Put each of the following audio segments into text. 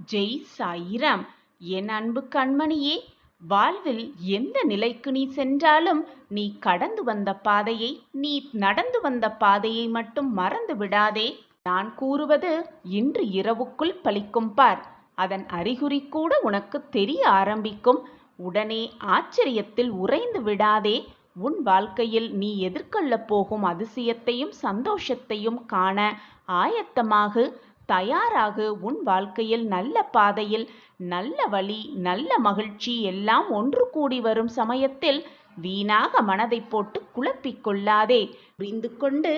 ஜெய் சாயிராம். என் அன்பு கண்மணியே, வாழ்வில் எந்த நிலைக்கு நீ சென்றாலும் நீ கடந்து வந்த பாதையை, நீ நடந்து வந்த பாதையை மட்டும் மறந்து விடாதே. நான் கூறுவது இன்று இரவுக்குள் பலிக்கும் பார். அதன் அறிகுறி கூட உனக்கு தெரிய ஆரம்பிக்கும். உடனே ஆச்சரியத்தில் உறைந்து விடாதே. உன் வாழ்க்கையில் நீ எதிர்கொள்ளப் போகும் அதிசயத்தையும் சந்தோஷத்தையும் காண ஆயத்தமாகு. தயாராகு. உன் வாழ்க்கையில் நல்ல பாதையில் நல்ல வழி நல்ல மகிழ்ச்சி எல்லாம் ஒன்று கூடி வரும் சமயத்தில் வீணாக மனதை போட்டு குழப்பிக் கொள்ளாதே. புரிந்து கொண்டு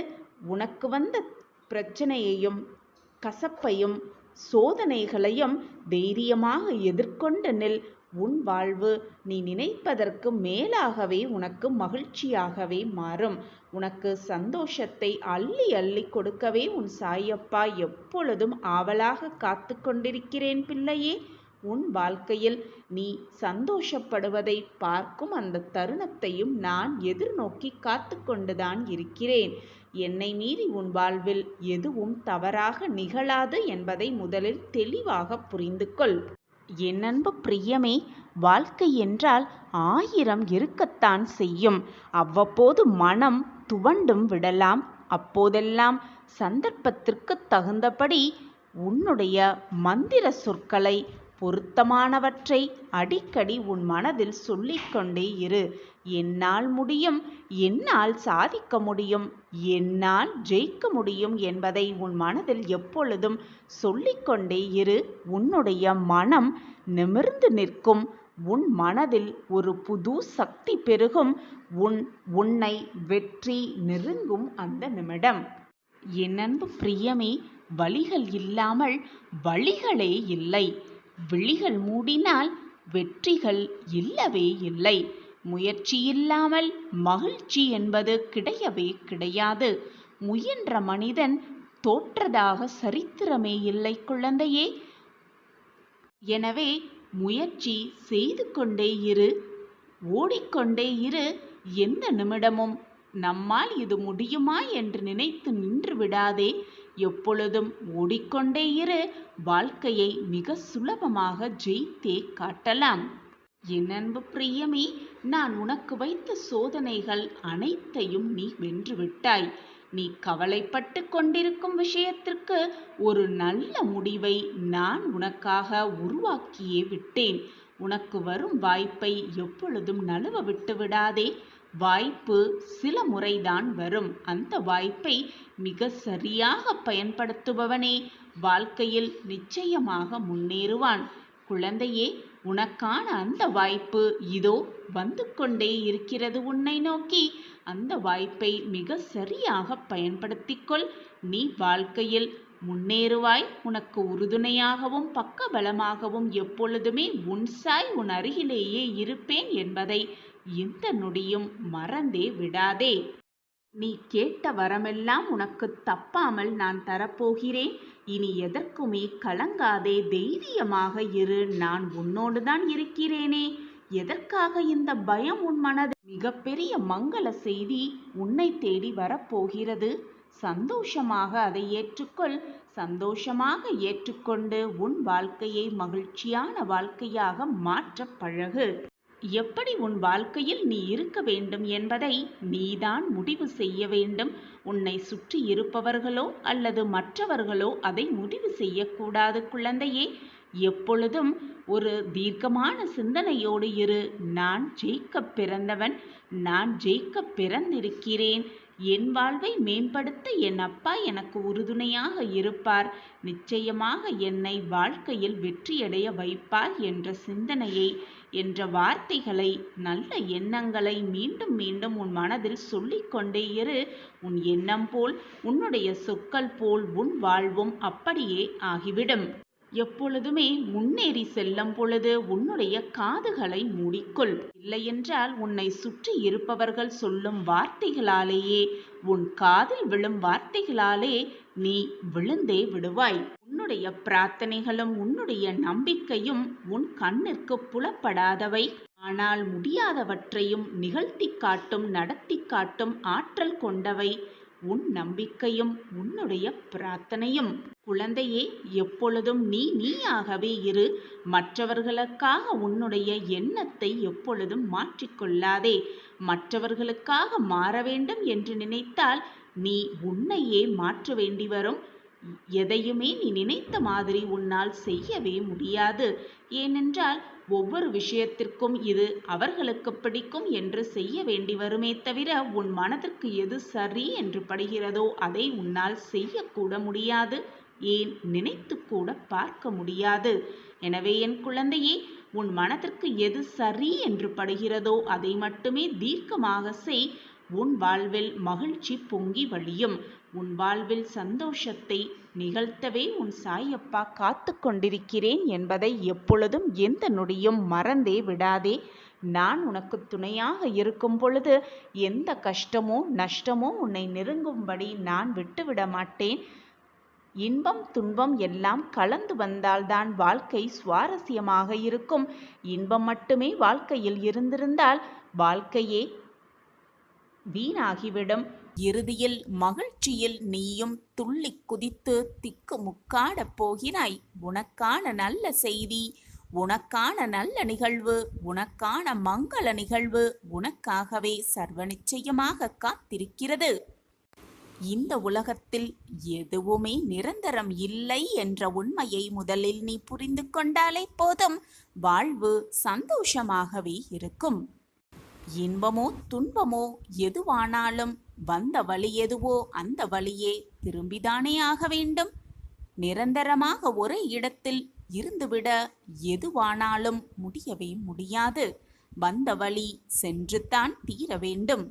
உனக்கு வந்த பிரச்சனையையும் கசப்பையும் சோதனைகளையும் தைரியமாக எதிர்கொண்டு நில். உன் வாழ்வு நீ நினைப்பதற்கு மேலாகவே உனக்கு மகிழ்ச்சியாகவே மாறும். உனக்கு சந்தோஷத்தை அள்ளி அள்ளி கொடுக்கவே உன் சாயப்பா எப்பொழுதும் ஆவலாக காத்து கொண்டிருக்கிறேன் பிள்ளையே. உன் வாழ்க்கையில் நீ சந்தோஷப்படுவதை பார்க்கும் அந்த தருணத்தையும் நான் எதிர்நோக்கி காத்து கொண்டுதான் இருக்கிறேன். என்னை மீறி உன் வாழ்வில் எதுவும் தவறாக நிகழாது என்பதை முதலில் தெளிவாக புரிந்து கொள். என் அன்பு பிரியமே, வாழ்க்கை என்றால் 1000 இருக்கத்தான் செய்யும். அவ்வப்போது மனம் துவண்டும் விடலாம். அப்போதெல்லாம் சந்தர்ப்பத்திற்கு தகுந்தபடி உன்னுடைய மந்திர சொற்களை பொருத்தமானவற்றை அடிக்கடி உன் மனதில் சொல்லிக்கொண்டே இரு. என்னால் முடியும், என்னால் சாதிக்க முடியும், என்னால் ஜெயிக்க முடியும் என்பதை உன் மனதில் எப்பொழுதும் சொல்லிக்கொண்டே இரு. உன்னுடைய மனம் நிமிர்ந்து நிற்கும். உன் மனதில் ஒரு புது சக்தி பெருகும். உன்னை வெற்றி நெருங்கும் அந்த நிமிடம். என் அன்பு பிரியமே, வழிகள் இல்லாமல் வழிகளே இல்லை. விழிகள் மூடினால் வெற்றிகள் இல்லவே இல்லை. முயற்சி இல்லாமல் மகிழ்ச்சி என்பது கிடையவே கிடையாது. முயன்ற மனிதன் தோற்றதாக சரித்திரமே இல்லை குழந்தையே. எனவே முயற்சி செய்து கொண்டே இரு, ஓடிக்கொண்டே இரு. எந்த நிமிடமும் நம்மால் இது முடியுமா என்று நினைத்து நின்று விடாதே. எப்பொழுதும் ஓடிக்கொண்டே இரு. வாழ்க்கையை மிக சுலபமாக ஜெயித்தே காட்டலாம். என் அன்பு பிரியமே, நான் உனக்கு வைத்த சோதனைகள் அனைத்தையும் நீ வென்றுவிட்டாய். நீ கவலைப்பட்டு கொண்டிருக்கும் விஷயத்திற்கு ஒரு நல்ல முடிவை நான் உனக்காக உருவாக்கியே விட்டேன். உனக்கு வரும் வாய்ப்பை எப்பொழுதும் நழுவ விட்டு விடாதே. வாய்ப்பு சில முறைதான் வரும். அந்த வாய்ப்பை மிக சரியாக பயன்படுத்துபவனே வாழ்க்கையில் நிச்சயமாக முன்னேறுவான். குழந்தையே, உனக்கான அந்த வாய்ப்பு இதோ வந்து கொண்டே இருக்கிறது உன்னை நோக்கி. அந்த வாய்ப்பை மிக சரியாக பயன்படுத்திக்கொள். நீ வாழ்க்கையில் முன்னேறுவாய். உனக்கு உறுதுணையாகவும் பக்கபலமாகவும் எப்பொழுதுமே உன் சாய் உன் அருகிலேயே இருப்பேன் என்பதை எந்த நொடியும் மறந்தே விடாதே. நீ கேட்ட வரமெல்லாம் உனக்கு தப்பாமல் நான் தரப்போகிறேன். இனி எதற்குமே கலங்காதே, தைரியமாக இரு. நான் உன்னோடுதான் இருக்கிறேனே. எதற்காக இந்த பயம் உன் மனது? மிகப்பெரிய மங்கள செய்தி உன்னை தேடி வரப்போகிறது. சந்தோஷமாக அதை ஏற்றுக்கொள். சந்தோஷமாக ஏற்றுக்கொண்டு உன் வாழ்க்கையை மகிழ்ச்சியான வாழ்க்கையாக மாற்ற பழகு. எப்படி உன் வாழ்க்கையில் நீ இருக்க வேண்டும் என்பதை நீதான் முடிவு செய்ய வேண்டும். உன்னை சுற்றி இருப்பவர்களோ அல்லது மற்றவர்களோ அதை முடிவு செய்யக்கூடாது குழந்தையே. எப்பொழுதும் ஒரு தீர்க்கமான சிந்தனையோடு இரு. நான் ஜெயிக்க பிறந்தவன், நான் ஜெயிக்க பிறந்திருக்கிறேன். என் வாழ்வை மேம்படுத்த என் அப்பா எனக்கு உறுதுணையாக இருப்பார். நிச்சயமாக என்னை வாழ்க்கையில் வெற்றியடைய வைப்பார் என்ற சிந்தனையை, என்ற வார்த்தைகளை, நல்ல எண்ணங்களை மீண்டும் மீண்டும் உன் மனதில் சொல்லிக்கொண்டே இரு. உன் எண்ணம் போல், உன்னுடைய சொற்கள் போல் உன் வாழ்வும் அப்படியே ஆகிவிடும். எப்பொழுதுமே முன்னேறி செல்லும் பொழுது உன்னுடைய காதுகளை மூடிக்கொள். இல்லையென்றால் உன்னை சுற்றி இருப்பவர்கள் சொல்லும் வார்த்தைகளாலேயே, உன் காதில் விழும் வார்த்தைகளாலே நீ விழுந்தே விடுவாய். உன்னுடைய பிரார்த்தனைகளும் உன்னுடைய நம்பிக்கையும் உன் கண்ணிற்கு புலப்படாதவை. ஆனால் முடியாதவற்றையும் நிகழ்த்தி காட்டும், நடத்தி காட்டும் ஆற்றல் கொண்டவை. உன் நம்பிக்கையும் உன்னுடைய பிரார்த்தனையும். குழந்தையே, எப்பொழுதும் நீ நீயாகவே இரு. மற்றவர்களுக்காக உன்னுடைய எண்ணத்தை எப்பொழுதும் மாற்றிக்கொள்ளாதே. மற்றவர்களுக்காக மாற வேண்டும் என்று நினைத்தால் நீ உன்னையே மாற்ற வேண்டி வரும். எதையுமே நீ நினைத்த மாதிரி உன்னால் செய்யவே முடியாது. ஏனென்றால் ஒவ்வொரு விஷயத்திற்கும் இது அவர்களுக்கு பிடிக்கும் என்று செய்ய வேண்டி வருமே தவிர உன் மனதிற்கு எது சரி என்று படுகிறதோ அதை உன்னால் செய்யக்கூட முடியாது. ஏன் நினைத்து கூட பார்க்க முடியாது. எனவே என் குழந்தையே, உன் மனதிற்கு எது சரி என்று படுகிறதோ அதை மட்டுமே தீர்க்கமாக செய். உன் வாழ்வில் மகிழ்ச்சி பொங்கி வழியும். உன் வாழ்வில் சந்தோஷத்தை நிகழ்த்தவே உன் சாயப்பா காத்து கொண்டிருக்கிறேன் என்பதை எப்பொழுதும் எந்த நொடியும் மறந்தே விடாதே. நான் உனக்கு துணையாக இருக்கும் பொழுது எந்த கஷ்டமோ நஷ்டமோ உன்னை நெருங்கும்படி நான் விட்டுவிட மாட்டேன். இன்பம் துன்பம் எல்லாம் கலந்து வந்தால்தான் வாழ்க்கை சுவாரஸ்யமாக இருக்கும். இன்பம் மட்டுமே வாழ்க்கையில் இருந்திருந்தால் வாழ்க்கையே வீணாகிவிடும். இறுதியில் மகிழ்ச்சியில் நீயும் துள்ளி குதித்து திக்கு முக்காடப் போகிறாய். உனக்கான நல்ல செய்தி, உனக்கான நல்ல நிகழ்வு, உனக்கான மங்கள நிகழ்வு உனக்காகவே சர்வ நிச்சயமாக காத்திருக்கிறது. இந்த உலகத்தில் எதுவுமே நிரந்தரம் இல்லை என்ற உண்மையை முதலில் நீ புரிந்து கொண்டாலே போதும். வாழ்வு சந்தோஷமாகவே இருக்கும். இன்பமோ துன்பமோ எதுவானாலும் வந்த வழி எதுவோ அந்த வழியே திரும்பிதானே ஆக வேண்டும். நிரந்தரமாக ஒரே இடத்தில் இருந்துவிட எதுவானாலும் முடியவே முடியாது. வந்த வழி சென்றுதான் தீர வேண்டும்.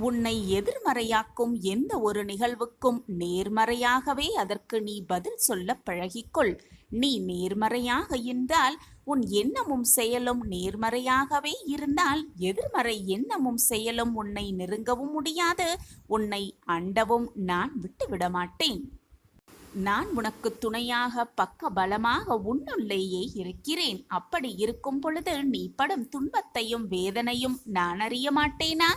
உன்னை எதிர்மறையாக்கும் எந்த ஒரு நிகழ்வுக்கும் நேர்மறையாகவே அதற்கு நீ பதில் சொல்ல பழகிக்கொள். நீ நேர்மறையாக இருந்தால் உன் எண்ணமும் செயலும் நேர்மறையாகவே இருந்தால் எதிர்மறை எண்ணமும் செயலும் உன்னை நெருங்கவும் முடியாது. உன்னை அண்டவும் நான் விட்டுவிட மாட்டேன். நான் உனக்கு துணையாக பக்க பலமாக உன்னுள்ளேயே இருக்கிறேன். அப்படி இருக்கும் பொழுது நீ படும் துன்பத்தையும் வேதனையும் நான் அறிய மாட்டேனா?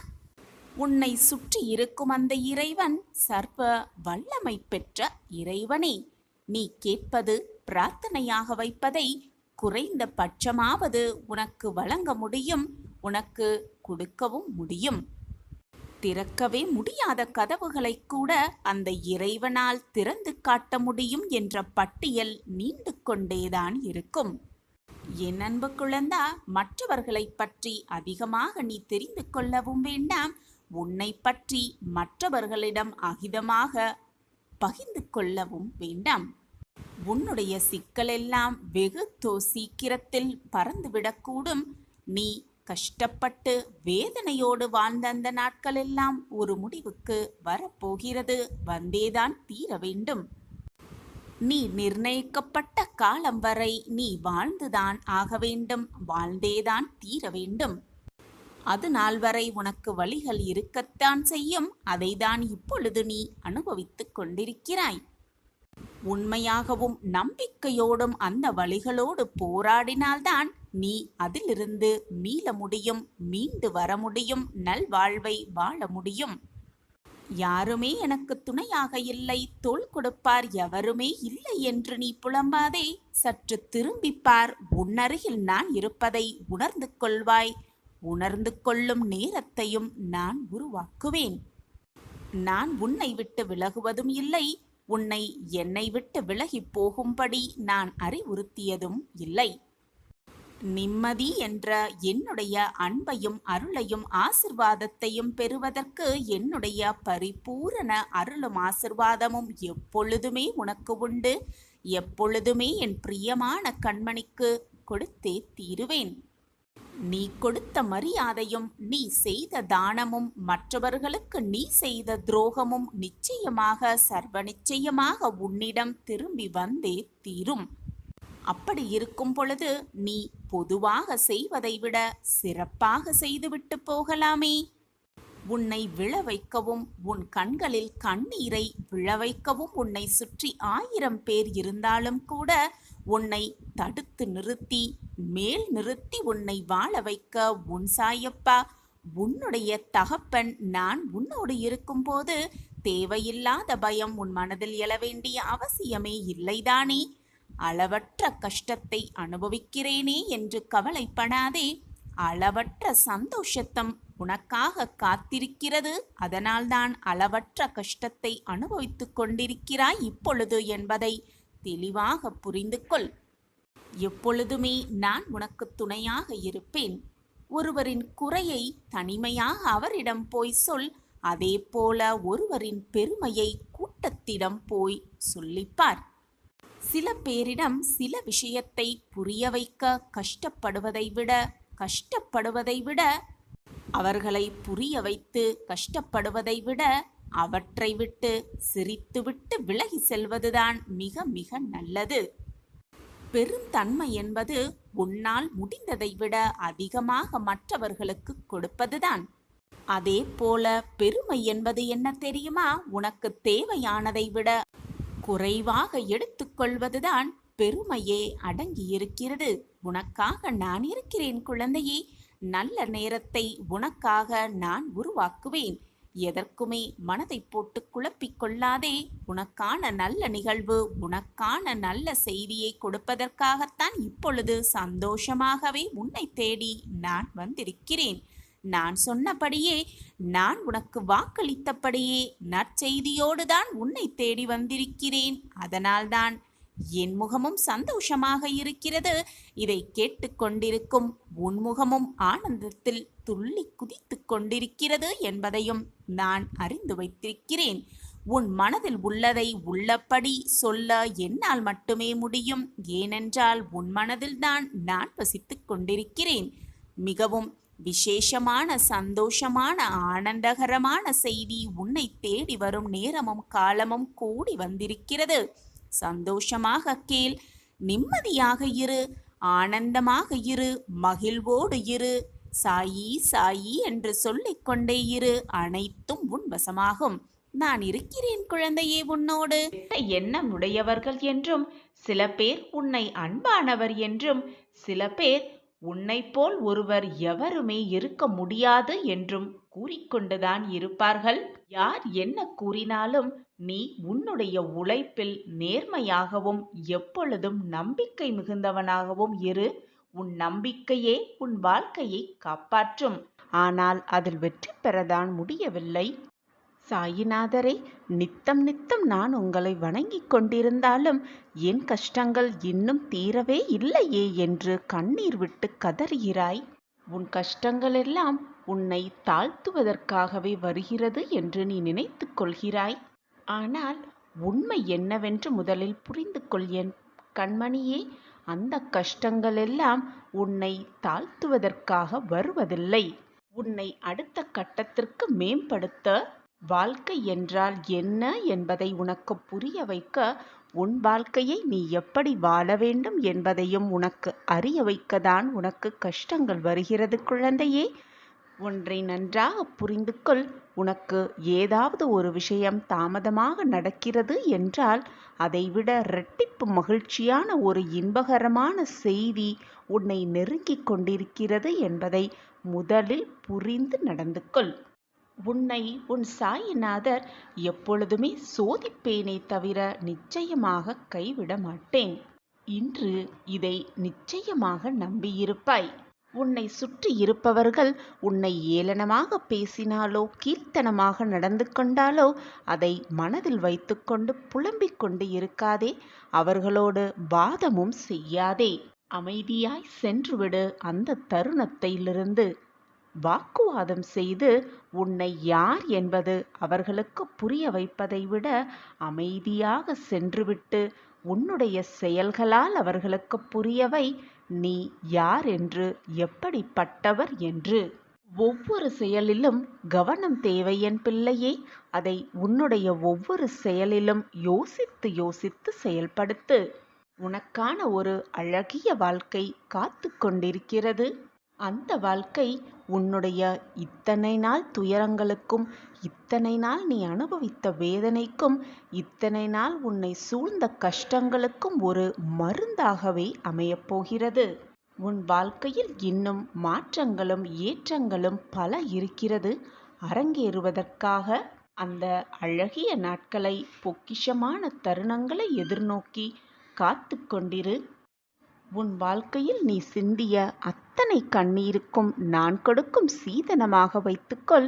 உன்னை சுற்றி இருக்கும் அந்த இறைவன் சர்வ வல்லமை பெற்ற இறைவனே. நீ கேட்பது பிரார்த்தனையாக வைப்பதை குறைந்த பட்சமாவது உனக்கு வழங்க முடியும், உனக்கு கொடுக்கவும் முடியும். திறக்கவே முடியாத கதவுகளை கூட அந்த இறைவனால் திறந்து காட்ட முடியும் என்ற பட்டியல் நீண்டு கொண்டேதான் இருக்கும். என் அன்பு குழந்தா, மற்றவர்களை பற்றி அதிகமாக நீ தெரிந்து கொள்ளவும் வேண்டாம். உன்னை பற்றி மற்றவர்களிடம் அகிதமாக பகிர்ந்து கொள்ளவும் வேண்டாம். உன்னுடைய சிக்கலெல்லாம் வெகு சீக்கிரத்தில் பறந்துவிடக்கூடும். நீ கஷ்டப்பட்டு வேதனையோடு வாழ்ந்த அந்த நாட்களெல்லாம் ஒரு முடிவுக்கு வரப்போகிறது. வந்தேதான் தீர வேண்டும். நீ நிர்ணயிக்கப்பட்ட காலம் வரை நீ வாழ்ந்துதான் ஆக வேண்டும். வாழ்ந்தேதான் தீர வேண்டும். அது நாள் வரை உனக்கு வழிகள் இருக்கத்தான் செய்யும். அதைதான் இப்பொழுது நீ அனுபவித்துக் கொண்டிருக்கிறாய். உண்மையாகவும் நம்பிக்கையோடும் அந்த வழிகளோடு போராடினால்தான் நீ அதிலிருந்து மீள முடியும், மீண்டு வர முடியும், நல்வாழ்வை வாழ முடியும். யாருமே எனக்கு துணையாக இல்லை, தோள் கொடுப்பார் எவருமே இல்லை என்று நீ புலம்பாதே. சற்று திரும்பிப்பார். உன்னருகில் நான் இருப்பதை உணர்ந்து கொள்வாய். உணர்ந்து கொள்ளும் நேரத்தையும் நான் உருவாக்குவேன். நான் உன்னை விட்டு விலகுவதும் இல்லை, உன்னை என்னை விட்டு விலகி போகும்படி நான் அறிவுறுத்தியதும் இல்லை. நிம்மதி என்ற என்னுடைய அன்பையும் அருளையும் ஆசிர்வாதத்தையும் பெறுவதற்கு என்னுடைய பரிபூரண அருளும் ஆசிர்வாதமும் எப்பொழுதுமே உனக்கு உண்டு. எப்பொழுதுமே என் பிரியமான கண்மணிக்கு கொடுத்தே தீருவேன். நீ கொடுத்த மரியாதையும் நீ செய்த தானமும் மற்றவர்களுக்கு நீ செய்த துரோகமும் நிச்சயமாக சர்வ நிச்சயமாக உன்னிடம் திரும்பி வந்தே தீரும். அப்படி இருக்கும் பொழுது நீ பொதுவாக செய்வதை விட சிறப்பாக செய்துவிட்டு போகலாமே. உன்னை விழ வைக்கவும் உன் கண்களில் கண்ணீரை விழ வைக்கவும் உன்னை சுற்றி 1000 பேர் இருந்தாலும் கூட உன்னை தடுத்து நிறுத்தி மேல் நிறுத்தி உன்னை வாழ வைக்க உன் சாயப்பா உன்னுடைய தகப்பன் நான் உன்னோடு இருக்கும்போது தேவையில்லாத பயம் உன் மனதில் எழ வேண்டிய அவசியமே இல்லைதானே? அளவற்ற கஷ்டத்தை அனுபவிக்கிறேனே என்று கவலைப்படாதே. அளவற்ற சந்தோஷத்தம் உனக்காக காத்திருக்கிறது. அதனால்தான் அளவற்ற கஷ்டத்தை அனுபவித்துக் கொண்டிருக்கிறாய் இப்பொழுது என்பதை தெளிவாக புரிந்து கொள். எப்பொழுதுமே நான் உனக்கு துணையாக இருப்பேன். ஒருவரின் குறையை தனிமையாக அவரிடம் போய் சொல். அதே போல ஒருவரின் பெருமையை கூட்டத்திடம் போய் சொல்லிப்பார். சில பேரிடம் சில விஷயத்தை புரிய வைக்க கஷ்டப்படுவதை விட அவர்களை புரிய வைத்து கஷ்டப்படுவதை விட அவற்றை விட்டு சிரித்துவிட்டு விலகி செல்வதுதான் மிக மிக நல்லது. பெருந்தன்மை என்பது உன்னால் முடிந்ததை விட அதிகமாக மற்றவர்களுக்கு கொடுப்பதுதான். அதே போல பெருமை என்பது என்ன தெரியுமா? உனக்கு தேவையானதை விட குறைவாக எடுத்துக்கொள்வதுதான் பெருமையே அடங்கியிருக்கிறது. உனக்காக நான் இருக்கிறேன் குழந்தையே. நல்ல நேரத்தை உனக்காக நான் உருவாக்குவேன். எதற்குமே மனதை போட்டு குழப்பிக் கொள்ளாதே. உனக்கான நல்ல நிகழ்வு, உனக்கான நல்ல செய்தியை கொடுப்பதற்காகத்தான் இப்பொழுது சந்தோஷமாகவே உன்னை தேடி நான் வந்திருக்கிறேன். நான் சொன்னபடியே, நான் உனக்கு வாக்களித்தபடியே நற்செய்தியோடு தான் உன்னை தேடி வந்திருக்கிறேன். அதனால்தான் என் முகமும் சந்தோஷமாக இருக்கிறது. இதை கேட்டுக்கொண்டிருக்கும் உன் முகமும் ஆனந்தத்தில் துள்ளி குதித்து கொண்டிருக்கிறது என்பதையும் நான் அறிந்து வைத்திருக்கிறேன். உன் மனதில் உள்ளதை உள்ளபடி சொல்ல என்னால் மட்டுமே முடியும். ஏனென்றால் உன் மனதில்தான் நான் வசித்துக் கொண்டிருக்கிறேன். மிகவும் விசேஷமான, சந்தோஷமான, ஆனந்தகரமான செய்தி உன்னை தேடி வரும் நேரமும் காலமும் கூடி வந்திருக்கிறது. சந்தோஷமாக கேள், நிம்மதியாக இரு, ஆனந்தமாக இரு, மகிழ்வோடு இரு. சாயி சாயி என்று சொல்லிக்கொண்டே இரு. அனைத்தும் உன் வசமாகும். நான் இருக்கிறேன் குழந்தையே உன்னோடு. எண்ணம் உடையவர்கள் என்றும், சில பேர் உன்னை அன்பானவர் என்றும், சில பேர் உன்னை போல் ஒருவர் எவருமே இருக்க முடியாது என்றும் கூறிக்கொண்டுதான் இருப்பார்கள். யார் என்ன கூறினாலும் நீ உன்னுடைய உழைப்பில் நேர்மையாகவும் எப்பொழுதும் நம்பிக்கை மிகுந்தவனாகவும் இரு. உன் நம்பிக்கையே உன் வாழ்க்கையை காப்பாற்றும். ஆனால் அதில் வெற்றி பெறதான் முடியவில்லை. சாயிநாதரே, நித்தம் நித்தம் நான் உங்களை வணங்கிக் கொண்டிருந்தாலும் என் கஷ்டங்கள் இன்னும் தீரவே இல்லையே என்று கண்ணீர் விட்டு கதறுகிறாய். உன் கஷ்டங்கள் எல்லாம் உன்னை தாழ்த்துவதற்காகவே வருகிறது என்று நீ நினைத்து கொள்கிறாய். ஆனால் உண்மை என்னவென்று முதலில் புரிந்து கொள் என் கண்மணியே. அந்த கஷ்டங்கள் எல்லாம் உன்னை தாழ்த்துவதற்காக வருவதில்லை. உன்னை அடுத்த கட்டத்திற்கு மேம்படுத்த, வாழ்க்கை என்றால் என்ன என்பதை உனக்கு புரிய வைக்க, உன் வாழ்க்கையை நீ எப்படி வாழ வேண்டும் என்பதையும் உனக்கு அறிய வைக்கத்தான் உனக்கு கஷ்டங்கள் வருகிறது குழந்தையே. ஒன்றை நன்றாக புரிந்து கொள். உனக்கு ஏதாவது ஒரு விஷயம் தாமதமாக நடக்கிறது என்றால் அதைவிட இரட்டிப்பு மகிழ்ச்சியான ஒரு இன்பகரமான செய்தி உன்னை நெருங்கிக் கொண்டிருக்கிறது என்பதை முதலில் புரிந்து நடந்து கொள். உன்னை உன் சாயிநாதர் எப்பொழுதுமே சோதிப்பேனே தவிர நிச்சயமாக கைவிட மாட்டேன். இன்று இதை நிச்சயமாக நம்பியிருப்பாய். உன்னை சுற்றி இருப்பவர்கள் உன்னை ஏளனமாக பேசினாலோ கீழ்த்தனமாக நடந்து கொண்டாலோ அதை மனதில் வைத்துக்கொண்டு புலம்பிக் கொண்டு இருக்காதே. அவர்களோடு வாதமும் செய்யாதே. அமைதியாய் சென்றுவிடு. அந்த தருணத்திலிருந்து வாக்குவாதம் செய்து உன்னை யார் என்பது அவர்களுக்கு புரிய வைப்பதை விட அமைதியாக சென்றுவிட்டு உன்னுடைய செயல்களால் அவர்களுக்கு புரியவை நீ யார் என்று, எப்படிப்பட்டவர் என்று. ஒவ்வொரு செயலிலும் கவனம் தேவை என் பிள்ளையே. அதை உன்னுடைய ஒவ்வொரு செயலிலும் யோசித்து யோசித்து செயல்படுத்து. உனக்கான ஒரு அழகிய வாழ்க்கை காத்து கொண்டிருக்கிறது. அந்த வாழ்க்கை உன்னுடைய இத்தனை நாள் துயரங்களுக்கும், இத்தனை நாள் நீ அனுபவித்த வேதனைக்கும், இத்தனை நாள் உன்னை சூழ்ந்த கஷ்டங்களுக்கும் ஒரு மருந்தாகவே அமையப்போகிறது. உன் வாழ்க்கையில் இன்னும் மாற்றங்களும் ஏற்றங்களும் பல இருக்கிறது அரங்கேறுவதற்காக. அந்த அழகிய நாட்களை, பொக்கிஷமான தருணங்களை எதிர்நோக்கி காத்து கொண்டிரு. உன் வாழ்க்கையில் நீ சிந்திய அத்தனை கண்ணீருக்கும் நான் கொடுக்கும் சீதனமாக வைத்துக்கொள்,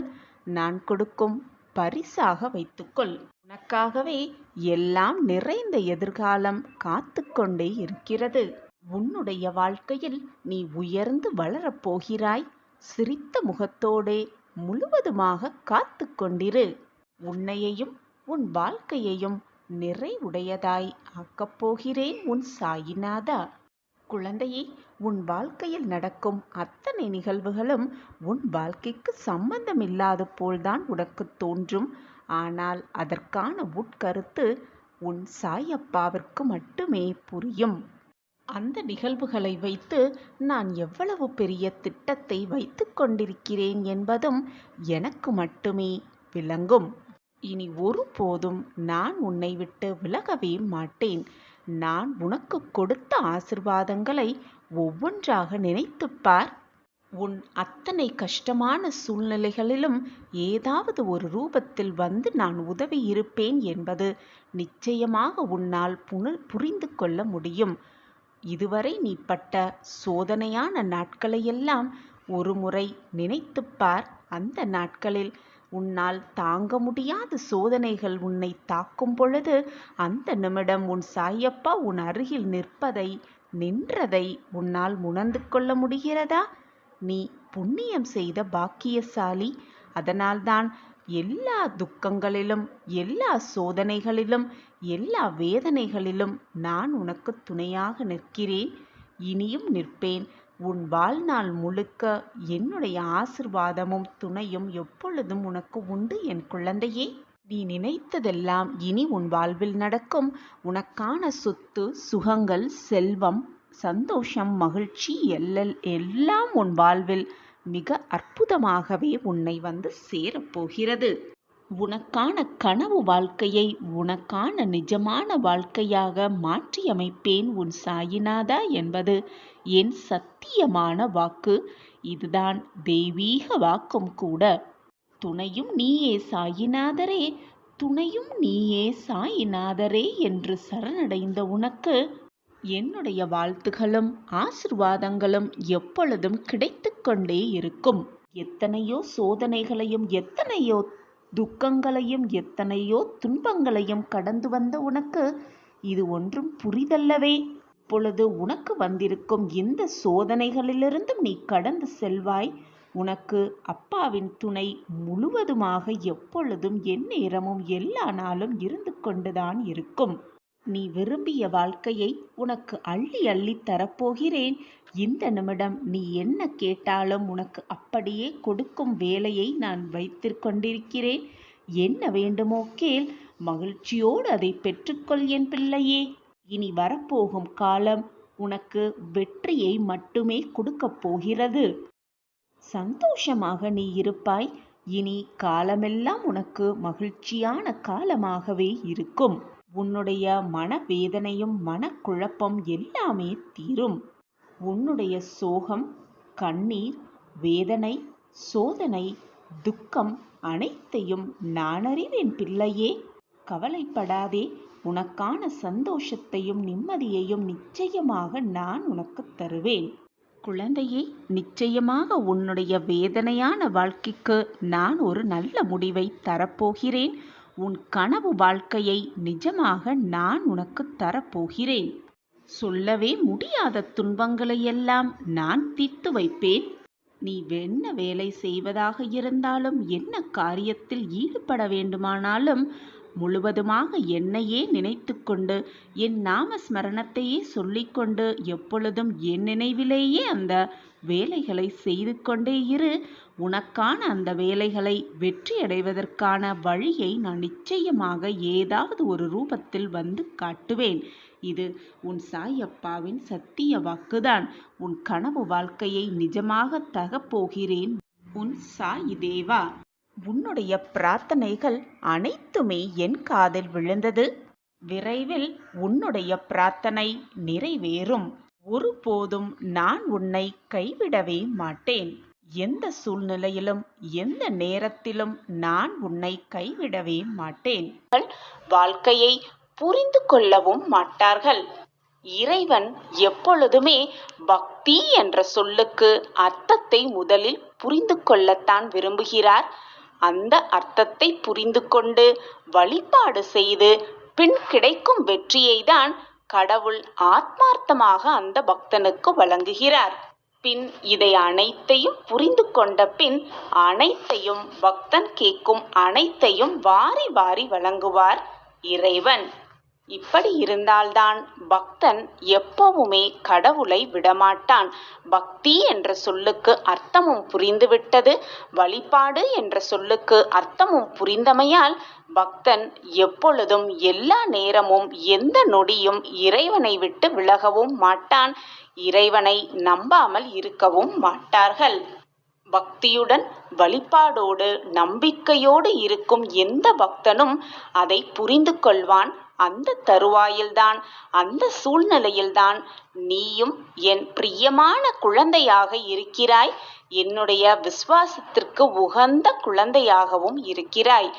நான் கொடுக்கும் பரிசாக வைத்துக்கொள். உனக்காகவே எல்லாம் நிறைந்த எதிர்காலம் காத்து கொண்டே இருக்கிறது. உன்னுடைய வாழ்க்கையில் நீ உயர்ந்து வளரப் போகிறாய். சிரித்த முகத்தோடே முழுவதுமாக காத்து கொண்டிரு. உன்னையையும் உன் வாழ்க்கையையும் நிறைவுடையதாய் ஆக்கப் போகிறேன் உன் சாயிநாதா. குழந்தையே, உன் வாழ்க்கையில் நடக்கும் அத்தனை நிகழ்வுகளும் உன் வாழ்க்கைக்கு சம்பந்தமில்லாத போல்தான் உனக்கு தோன்றும். ஆனால் அதற்கான உட்கருத்து உன் சாயப்பாவிற்கு மட்டுமே புரியும். அந்த நிகழ்வுகளை வைத்து நான் எவ்வளவு பெரிய திட்டத்தை வைத்து கொண்டிருக்கிறேன் என்பதும் எனக்கு மட்டுமே விளங்கும். இனி ஒருபோதும் நான் உன்னை விட்டு விலகவே மாட்டேன். நான் உனக்கு கொடுத்த ஆசிர்வாதங்களை ஒவ்வொன்றாக நினைத்துப்பார். உன் அத்தனை கஷ்டமான சூழ்நிலைகளிலும் ஏதாவது ஒரு ரூபத்தில் வந்து நான் உதவி இருப்பேன் என்பது நிச்சயமாக உன்னால் புரிந்து கொள்ள முடியும். இதுவரை நீ பட்ட சோதனையான நாட்களையெல்லாம் ஒரு முறை நினைத்துப்பார். அந்த நாட்களில் உன்னால் தாங்க முடியாத சோதனைகள் உன்னை தாக்கும் பொழுது அந்த நிமிடம் உன் சாயப்பா உன் அருகில் நின்றதை உன்னால் உணர்ந்து கொள்ள முடிகிறதா? நீ புண்ணியம் செய்த பாக்கியசாலி. அதனால்தான் எல்லா துக்கங்களிலும், எல்லா சோதனைகளிலும், எல்லா வேதனைகளிலும் நான் உனக்கு துணையாக நிற்கிறேன். இனியும் நிற்பேன். உன் வாழ்நாள் முழுக்க என்னுடைய ஆசிர்வாதமும் துணையும் எப்பொழுதும் உனக்கு உண்டு என் குழந்தையே. நீ நினைத்ததெல்லாம் இனி உன் வாழ்வில் நடக்கும். உனக்கான சொத்து, சுகங்கள், செல்வம், சந்தோஷம், மகிழ்ச்சி எல்லாம் உன் வாழ்வில் மிக அற்புதமாகவே உன்னை வந்து சேரப்போகிறது. உனக்கான கனவு வாழ்க்கையை உனக்கான நிஜமான வாழ்க்கையாக மாற்றியமைப்பேன் உன் சாயிநாதா என்பது என் சத்தியமான வாக்கு. இதுதான் தெய்வீக வாக்கும் கூட. துணையும் நீயே சாயிநாதரே, துணையும் நீயே சாயிநாதரே என்று சரணடைந்த உனக்கு என்னுடைய வாழ்த்துகளும் ஆசிர்வாதங்களும் எப்பொழுதும் கிடைத்து கொண்டே இருக்கும். எத்தனையோ சோதனைகளையும், எத்தனையோ துக்கங்களையும், எத்தனையோ துன்பங்களையும் கடந்து வந்த உனக்கு இது ஒன்றும் புரிதல்லவே. இப்பொழுது உனக்கு வந்திருக்கும் இந்த சோதனைகளிலிருந்தும் நீ கடந்து செல்வாய். உனக்கு அப்பாவின் துணை முழுவதுமாக எப்பொழுதும் எந்நேரமும் எல்லா நாளும் இருந்து கொண்டுதான் இருக்கும். நீ விரும்பிய வாழ்க்கையை உனக்கு அள்ளி அள்ளி தரப்போகிறேன். இந்த நிமிடம் நீ என்ன கேட்டாலும் உனக்கு அப்படியே கொடுக்கும் வேலையை நான் வைத்துக்கொண்டிருக்கிறேன். என்ன வேண்டுமோ கேள், மகிழ்ச்சியோடு அதை பெற்றுக்கொள் என் பிள்ளையே. இனி வரப்போகும் காலம் உனக்கு வெற்றியை மட்டுமே கொடுக்கப் போகிறது. சந்தோஷமாக நீ இருப்பாய். இனி காலமெல்லாம் உனக்கு மகிழ்ச்சியான காலமாகவே இருக்கும். உன்னுடைய மனவேதனையும் மனக்குழப்பம் எல்லாமே தீரும். உன்னுடைய சோகம், கண்ணீர், வேதனை, சோதனை, துக்கம் அனைத்தையும் நான் அறிவேன் பிள்ளையே. கவலைப்படாதே. உனக்கான சந்தோஷத்தையும் நிம்மதியையும் நிச்சயமாக நான் உனக்கு தருவேன். குழந்தையே, நிச்சயமாக உன்னுடைய வேதனையான வாழ்க்கைக்கு நான் ஒரு நல்ல முடிவை தரப்போகிறேன். உன் கனவு வாழ்க்கையை நிஜமாக நான் உனக்கு தரப்போகிறேன். சொல்லவே முடியாத துன்பங்களையெல்லாம் நான் தீர்த்து வைப்பேன். நீ என்ன வேலை செய்வதாக இருந்தாலும், என்ன காரியத்தில் ஈடுபட வேண்டுமானாலும் முழுவதுமாக என்னையே நினைத்து கொண்டு, என் நாம ஸ்மரணத்தையே சொல்லிக்கொண்டு எப்பொழுதும் என் நினைவிலேயே அந்த வேலைகளை செய்து கொண்டே இரு. உனக்கான அந்த வேலைகளை வெற்றியடைவதற்கான வழியை நான் நிச்சயமாக ஏதாவது ஒரு ரூபத்தில் வந்து காட்டுவேன். இது உன் சாயப்பாவின் சத்திய வாக்குதான். உன் கனவு வாழ்க்கையை நிஜமாக தரப்போகிறேன் உன் சாயி தேவா. உன்னுடைய பிரார்த்தனைகள் அனைத்துமே என் காதில் விழுந்தது. விரைவில் உன்னுடைய பிரார்த்தனை நிறைவேறும். ஒருபோதும் நான் உன்னை கைவிடவே மாட்டேன். எந்த சூழ்நிலையிலும் எந்த நேரத்திலும் நான் உன்னை கைவிடவே மாட்டேன். வாழ்க்கையை புரிந்து கொள்ளவும் மாட்டார்கள். இறைவன் எப்பொழுதுமே பக்தி என்ற சொல்லுக்கு அர்த்தத்தை முதலில் புரிந்து கொள்ளத்தான் விரும்புகிறார். அந்த அர்த்தத்தை புரிந்து கொண்டு வழிபாடு செய்து பின் கிடைக்கும் வெற்றியை தான் கடவுள் ஆத்மார்த்தமாக அந்த பக்தனுக்கு வழங்குகிறார். பின் இதை அனைத்தையும் புரிந்து கொண்ட பின் அனைத்தையும் பக்தன் கேட்கும் அனைத்தையும் வாரி வாரி வழங்குவார் இறைவன். இப்படி இருந்தால்தான் பக்தன் எப்பவுமே கடவுளை விடமாட்டான். பக்தி என்ற சொல்லுக்கு அர்த்தமும் புரிந்துவிட்டது, வழிபாடு என்ற சொல்லுக்கு அர்த்தமும் புரிந்தமையால் பக்தன் எப்பொழுதும் எல்லா நேரமும் எந்த நொடியும் இறைவனை விட்டு விலகவும் மாட்டான். இறைவனை நம்பாமல் இருக்கவும் மாட்டார்கள். பக்தியுடன் வழிபாடோடு நம்பிக்கையோடு இருக்கும் எந்த பக்தனும் அதை புரிந்து கொள்வான். அந்த தருவாயில்தான், அந்த சூழ்நிலையில்தான் நீயும் என் பிரியமான குழந்தையாக இருக்கிறாய், என்னுடைய விசுவாசத்திற்கு உகந்த குழந்தையாகவும் இருக்கிறாய்.